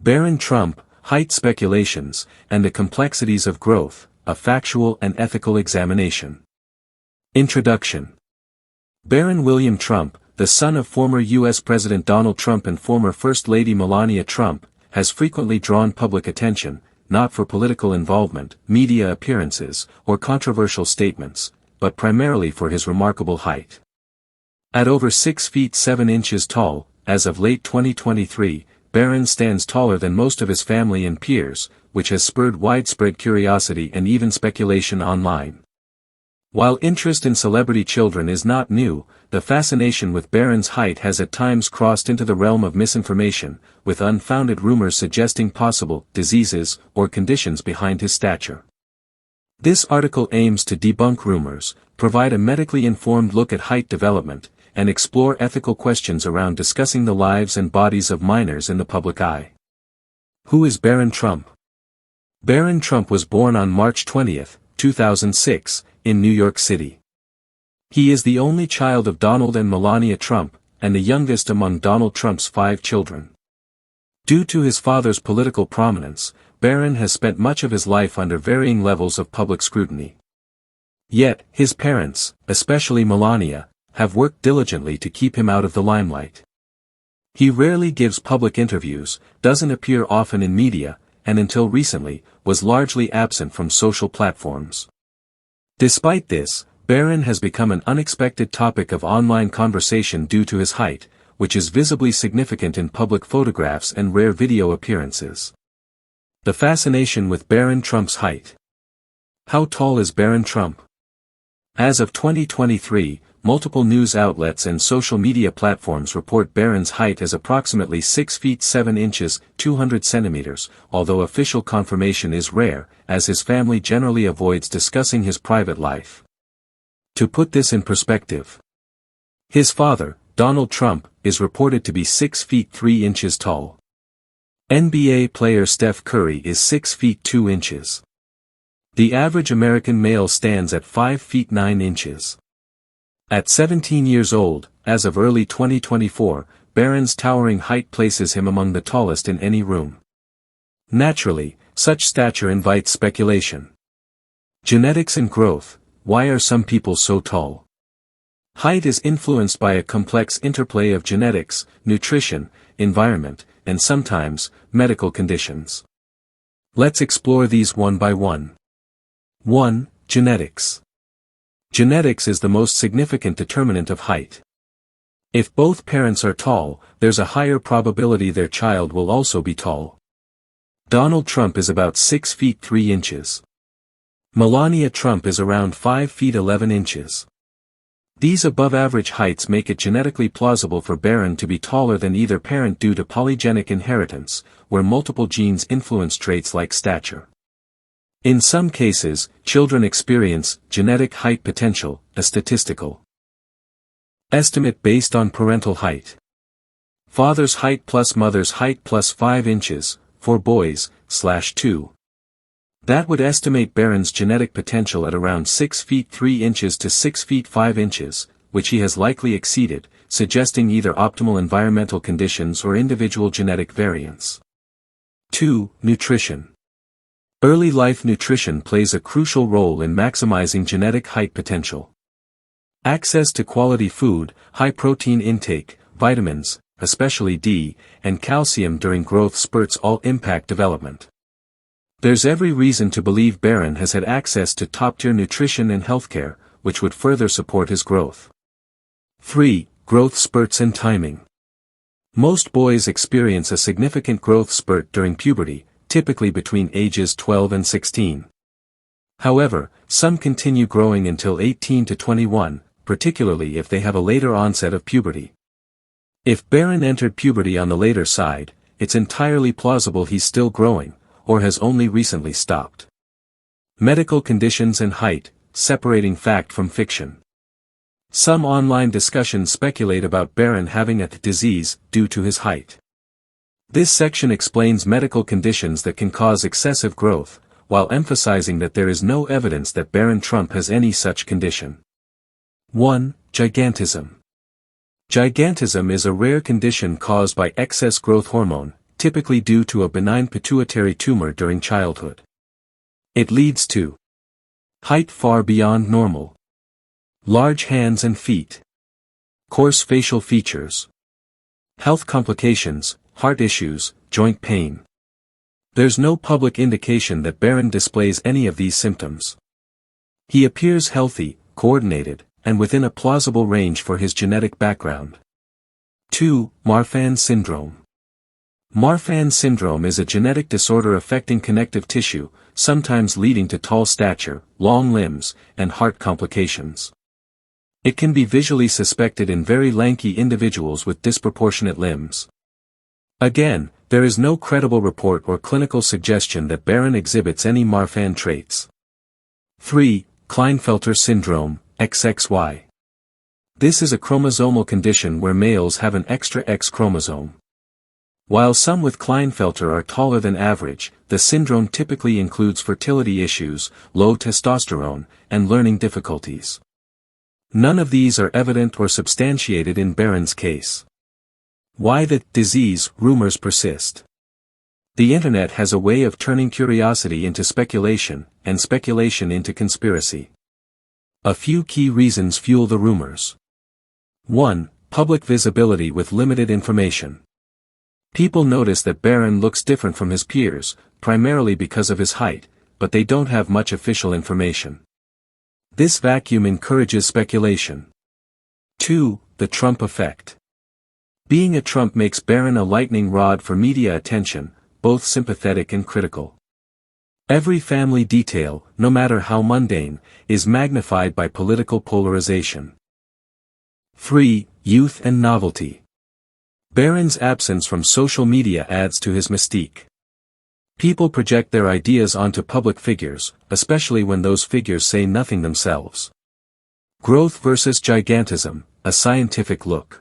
Barron Trump, Height Speculations, and the Complexities of Growth, a Factual and Ethical Examination. Introduction. Barron William Trump, the son of former U.S. President Donald Trump and former First Lady Melania Trump, has frequently drawn public attention, not for political involvement, media appearances, or controversial statements, but primarily for his remarkable height. At over 6 feet 7 inches tall, as of late 2023, Barron stands taller than most of his family and peers, which has spurred widespread curiosity and even speculation online. While interest in celebrity children is not new, the fascination with Barron's height has at times crossed into the realm of misinformation, with unfounded rumors suggesting possible diseases or conditions behind his stature. This article aims to debunk rumors, provide a medically informed look at height development, and explore ethical questions around discussing the lives and bodies of minors in the public eye. Who is Barron Trump? Barron Trump was born on March 20, 2006, in New York City. He is the only child of Donald and Melania Trump, and the youngest among Donald Trump's 5 children. Due to his father's political prominence, Barron has spent much of his life under varying levels of public scrutiny. Yet, his parents, especially Melania, have worked diligently to keep him out of the limelight. He rarely gives public interviews, doesn't appear often in media, and until recently, was largely absent from social platforms. Despite this, Barron has become an unexpected topic of online conversation due to his height, which is visibly significant in public photographs and rare video appearances. The fascination with Barron Trump's height. How tall is Barron Trump? As of 2023, multiple news outlets and social media platforms report Barron's height as approximately 6 feet 7 inches, 200 centimeters, although official confirmation is rare, as his family generally avoids discussing his private life. To put this in perspective, his father, Donald Trump, is reported to be 6 feet 3 inches tall. NBA player Steph Curry is 6 feet 2 inches. The average American male stands at 5 feet 9 inches. At 17 years old, as of early 2024, Barron's towering height places him among the tallest in any room. Naturally, such stature invites speculation. Genetics and growth. Why are some people so tall? Height is influenced by a complex interplay of genetics, nutrition, environment, and sometimes, medical conditions. Let's explore these one by one. 1. Genetics. Genetics is the most significant determinant of height. If both parents are tall, there's a higher probability their child will also be tall. Donald Trump is about 6 feet 3 inches. Melania Trump is around 5 feet 11 inches. These above-average heights make it genetically plausible for Barron to be taller than either parent due to polygenic inheritance, where multiple genes influence traits like stature. In some cases, children experience genetic height potential, a statistical estimate based on parental height. Father's height plus mother's height plus 5 inches, for boys, /2. That would estimate Barron's genetic potential at around 6 feet 3 inches to 6 feet 5 inches, which he has likely exceeded, suggesting either optimal environmental conditions or individual genetic variants. 2. Nutrition. Early life nutrition plays a crucial role in maximizing genetic height potential. Access to quality food, high protein intake, vitamins, especially D, and calcium during growth spurts all impact development. There's every reason to believe Barron has had access to top-tier nutrition and healthcare, which would further support his growth. 3. Growth spurts and timing. Most boys experience a significant growth spurt during puberty, typically between ages 12 and 16. However, some continue growing until 18 to 21, particularly if they have a later onset of puberty. If Barron entered puberty on the later side, it's entirely plausible he's still growing, or has only recently stopped. Medical conditions and height, separating fact from fiction. Some online discussions speculate about Barron having a disease due to his height. This section explains medical conditions that can cause excessive growth, while emphasizing that there is no evidence that Barron Trump has any such condition. 1. Gigantism. Gigantism is a rare condition caused by excess growth hormone, typically due to a benign pituitary tumor during childhood. It leads to height far beyond normal, large hands and feet, coarse facial features, health complications, heart issues, joint pain. There's no public indication that Barron displays any of these symptoms. He appears healthy, coordinated, and within a plausible range for his genetic background. 2. Marfan syndrome. Marfan syndrome is a genetic disorder affecting connective tissue, sometimes leading to tall stature, long limbs, and heart complications. It can be visually suspected in very lanky individuals with disproportionate limbs. Again, there is no credible report or clinical suggestion that Barron exhibits any Marfan traits. 3. Klinefelter syndrome, XXY. This is a chromosomal condition where males have an extra X chromosome. While some with Klinefelter are taller than average, the syndrome typically includes fertility issues, low testosterone, and learning difficulties. None of these are evident or substantiated in Barron's case. Why the disease rumors persist. The internet has a way of turning curiosity into speculation, and speculation into conspiracy. A few key reasons fuel the rumors. 1. Public visibility with limited information. People notice that Barron looks different from his peers, primarily because of his height, but they don't have much official information. This vacuum encourages speculation. 2. The Trump effect. Being a Trump makes Barron a lightning rod for media attention, both sympathetic and critical. Every family detail, no matter how mundane, is magnified by political polarization. 3. Youth and novelty. Barron's absence from social media adds to his mystique. People project their ideas onto public figures, especially when those figures say nothing themselves. Growth versus gigantism, a scientific look.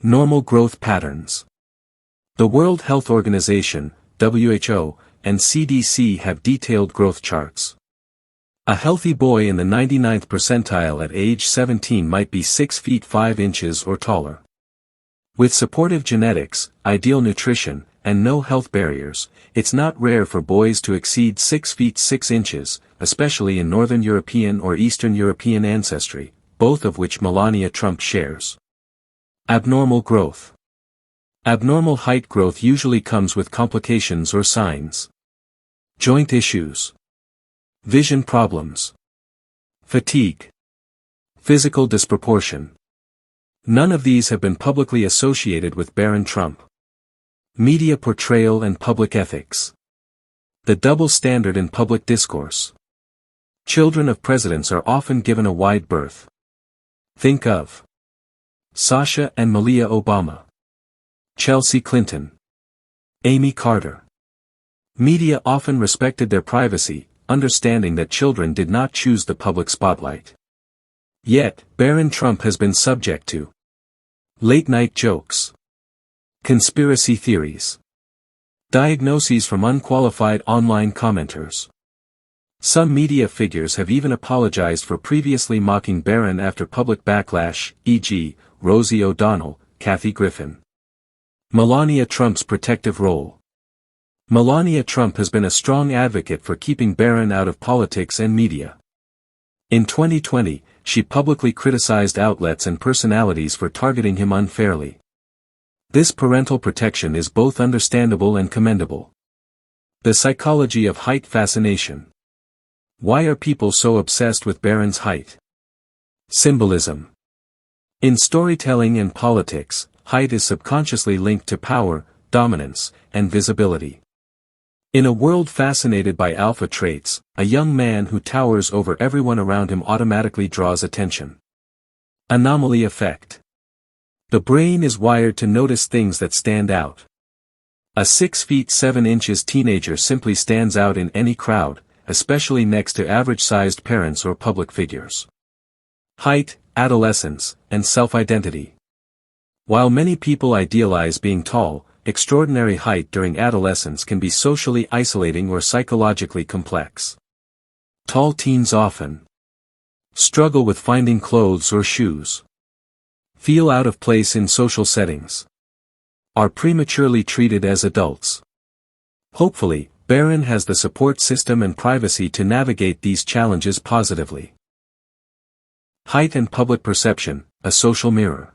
Normal growth patterns. The World Health Organization, WHO, and CDC have detailed growth charts. A healthy boy in the 99th percentile at age 17 might be 6 feet 5 inches or taller. With supportive genetics, ideal nutrition, and no health barriers, it's not rare for boys to exceed 6 feet 6 inches, especially in Northern European or Eastern European ancestry, both of which Melania Trump shares. Abnormal growth. Abnormal height growth usually comes with complications or signs. Joint issues. Vision problems. Fatigue. Physical disproportion. None of these have been publicly associated with Barron Trump. Media portrayal and public ethics. The double standard in public discourse. Children of presidents are often given a wide berth. Think of Sasha and Malia Obama, Chelsea Clinton, Amy Carter. Media often respected their privacy, understanding that children did not choose the public spotlight. Yet, Barron Trump has been subject to late-night jokes, conspiracy theories, diagnoses from unqualified online commenters. Some media figures have even apologized for previously mocking Barron after public backlash, e.g., Rosie O'Donnell, Kathy Griffin. Melania Trump's protective role. Melania Trump has been a strong advocate for keeping Barron out of politics and media. In 2020, she publicly criticized outlets and personalities for targeting him unfairly. This parental protection is both understandable and commendable. The psychology of height fascination. Why are people so obsessed with Barron's height? Symbolism. In storytelling and politics, height is subconsciously linked to power, dominance, and visibility. In a world fascinated by alpha traits, a young man who towers over everyone around him automatically draws attention. Anomaly effect. The brain is wired to notice things that stand out. A 6 feet 7 inches teenager simply stands out in any crowd, especially next to average-sized parents or public figures. Height, adolescence, and self-identity. While many people idealize being tall, extraordinary height during adolescence can be socially isolating or psychologically complex. Tall teens often struggle with finding clothes or shoes. Feel out of place in social settings. are prematurely treated as adults. Hopefully, Barron has the support system and privacy to navigate these challenges positively. Height and public perception, a social mirror.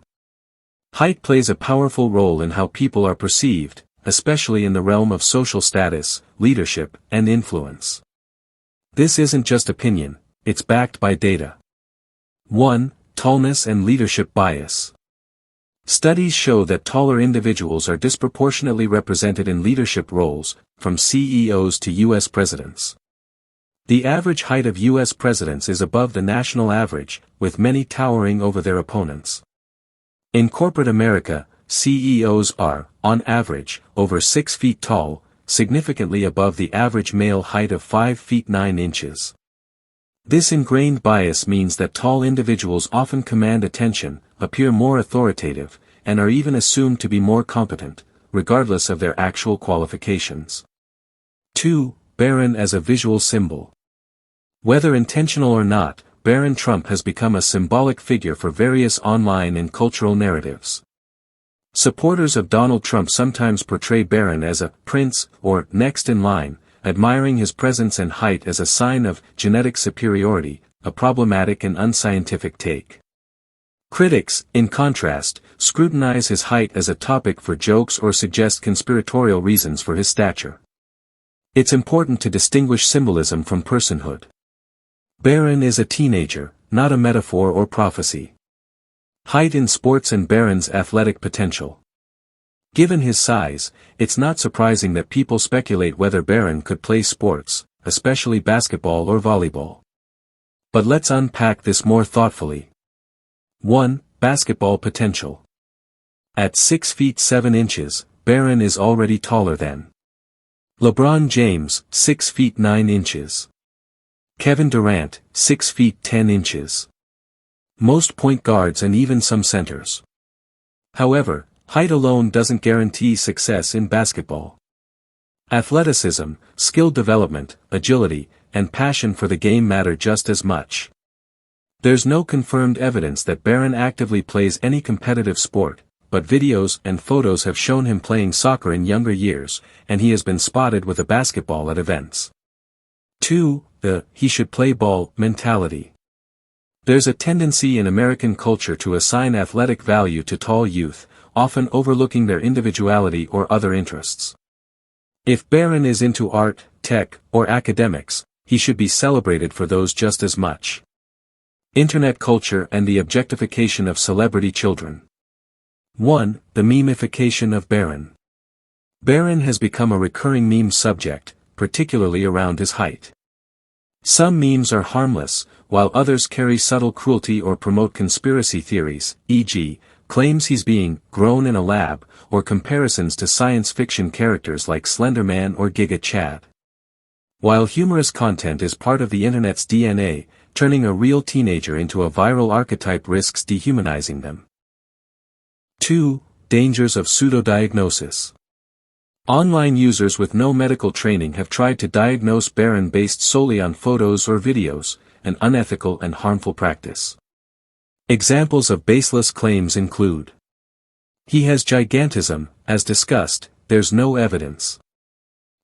Height plays a powerful role in how people are perceived, especially in the realm of social status, leadership, and influence. This isn't just opinion, it's backed by data. 1. Tallness and leadership bias. Studies show that taller individuals are disproportionately represented in leadership roles, from CEOs to U.S. presidents. The average height of U.S. presidents is above the national average, with many towering over their opponents. In corporate America, CEOs are, on average, over 6 feet tall, significantly above the average male height of 5 feet 9 inches. This ingrained bias means that tall individuals often command attention, appear more authoritative, and are even assumed to be more competent, regardless of their actual qualifications. 2. Barron as a visual symbol. Whether intentional or not, Barron Trump has become a symbolic figure for various online and cultural narratives. Supporters of Donald Trump sometimes portray Barron as a prince or next in line, admiring his presence and height as a sign of genetic superiority, a problematic and unscientific take. Critics, in contrast, scrutinize his height as a topic for jokes or suggest conspiratorial reasons for his stature. It's important to distinguish symbolism from personhood. Barron is a teenager, not a metaphor or prophecy. Height in sports and Barron's athletic potential. Given his size, it's not surprising that people speculate whether Barron could play sports, especially basketball or volleyball. But let's unpack this more thoughtfully. 1. Basketball potential. At 6 feet 7 inches, Barron is already taller than LeBron James, 6 feet 9 inches. Kevin Durant, 6 feet 10 inches. Most point guards and even some centers. However, height alone doesn't guarantee success in basketball. Athleticism, skill development, agility, and passion for the game matter just as much. There's no confirmed evidence that Barron actively plays any competitive sport, but videos and photos have shown him playing soccer in younger years, and he has been spotted with a basketball at events. 2. The "he should play ball" mentality. There's a tendency in American culture to assign athletic value to tall youth, often overlooking their individuality or other interests. If Barron is into art, tech, or academics, he should be celebrated for those just as much. Internet culture and the objectification of celebrity children. 1. The memification of Barron. Barron has become a recurring meme subject, particularly around his height. Some memes are harmless, while others carry subtle cruelty or promote conspiracy theories, e.g., claims he's being grown in a lab, or comparisons to science fiction characters like Slender Man or Giga Chad. While humorous content is part of the internet's DNA, turning a real teenager into a viral archetype risks dehumanizing them. 2. Dangers of pseudodiagnosis. Online users with no medical training have tried to diagnose Barron based solely on photos or videos, an unethical and harmful practice. Examples of baseless claims include: he has gigantism, as discussed, there's no evidence.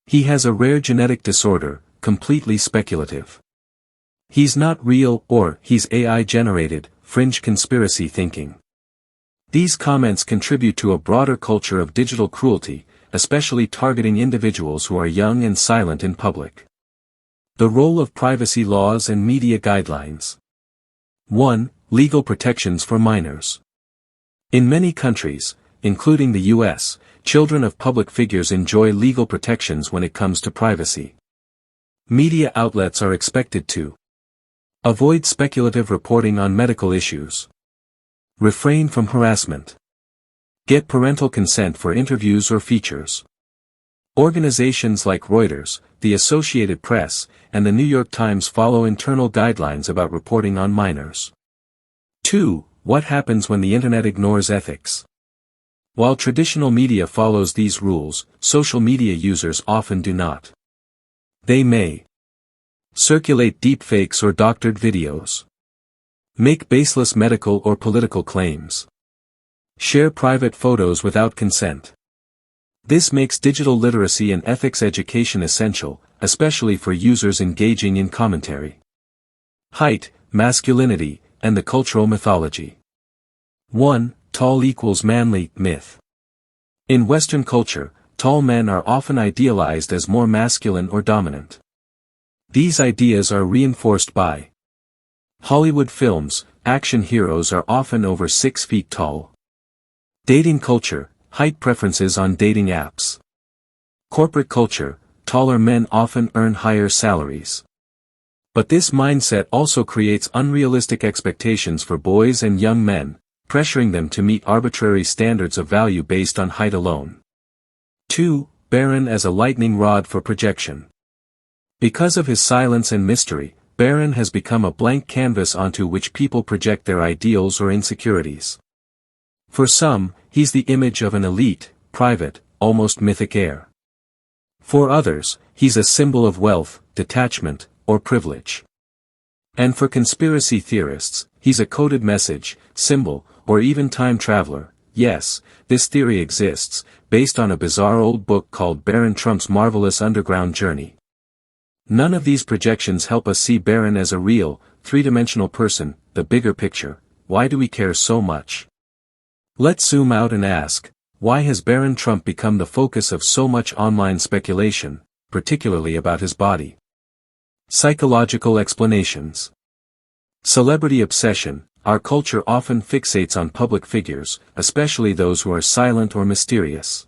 He has a rare genetic disorder, completely speculative. He's not real, or he's AI generated, fringe conspiracy thinking. These comments contribute to a broader culture of digital cruelty, especially targeting individuals who are young and silent in public. The role of privacy laws and media guidelines. 1. Legal protections for minors. In many countries, including the U.S., children of public figures enjoy legal protections when it comes to privacy. Media outlets are expected to avoid speculative reporting on medical issues. Refrain from harassment. Get parental consent for interviews or features. Organizations like Reuters, the Associated Press, and the New York Times follow internal guidelines about reporting on minors. 2. What happens when the internet ignores ethics? While traditional media follows these rules, social media users often do not. They may circulate deepfakes or doctored videos, make baseless medical or political claims, share private photos without consent, This makes digital literacy and ethics education essential, especially for users engaging in commentary. Height, masculinity, and the cultural mythology. 1. Tall equals manly, myth. In Western culture, tall men are often idealized as more masculine or dominant. These ideas are reinforced by Hollywood films. Action heroes are often over 6 feet tall. Dating culture, height preferences on dating apps. Corporate culture, taller men often earn higher salaries. But this mindset also creates unrealistic expectations for boys and young men, pressuring them to meet arbitrary standards of value based on height alone. 2. Barron as a lightning rod for projection. Because of his silence and mystery, Barron has become a blank canvas onto which people project their ideals or insecurities. For some, he's the image of an elite, private, almost mythic heir. For others, he's a symbol of wealth, detachment, or privilege. And for conspiracy theorists, he's a coded message, symbol, or even time traveler. Yes, this theory exists, based on a bizarre old book called Barron Trump's Marvelous Underground Journey. None of these projections help us see Barron as a real, three-dimensional person. The bigger picture. Why do we care so much? Let's zoom out and ask, why has Barron Trump become the focus of so much online speculation, particularly about his body? Psychological explanations. Celebrity obsession. Our culture often fixates on public figures, especially those who are silent or mysterious.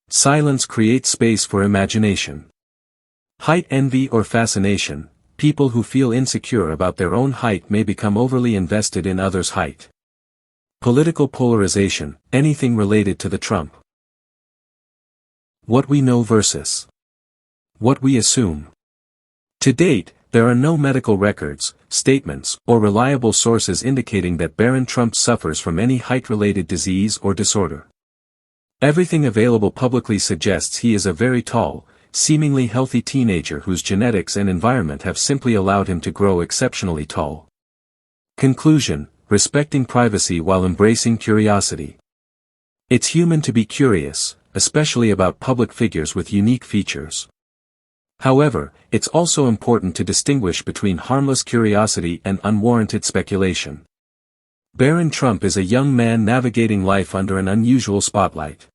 Silence creates space for imagination. Height envy or fascination. People who feel insecure about their own height may become overly invested in others' height. Political polarization. Anything related to the Trump. What we know versus what we assume. To date, there are no medical records, statements, or reliable sources indicating that Barron Trump suffers from any height-related disease or disorder. Everything available publicly suggests he is a very tall, seemingly healthy teenager whose genetics and environment have simply allowed him to grow exceptionally tall. Conclusion: respecting privacy while embracing curiosity. It's human to be curious, especially about public figures with unique features. However, it's also important to distinguish between harmless curiosity and unwarranted speculation. Barron Trump is a young man navigating life under an unusual spotlight.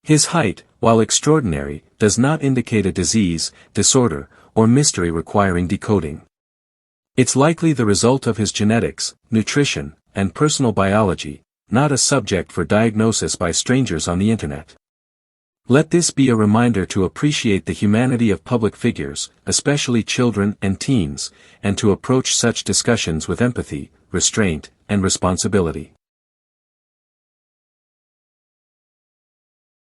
His height, while extraordinary, does not indicate a disease, disorder, or mystery requiring decoding. It's likely the result of his genetics, nutrition, and personal biology, not a subject for diagnosis by strangers on the internet. Let this be a reminder to appreciate the humanity of public figures, especially children and teens, and to approach such discussions with empathy, restraint, and responsibility.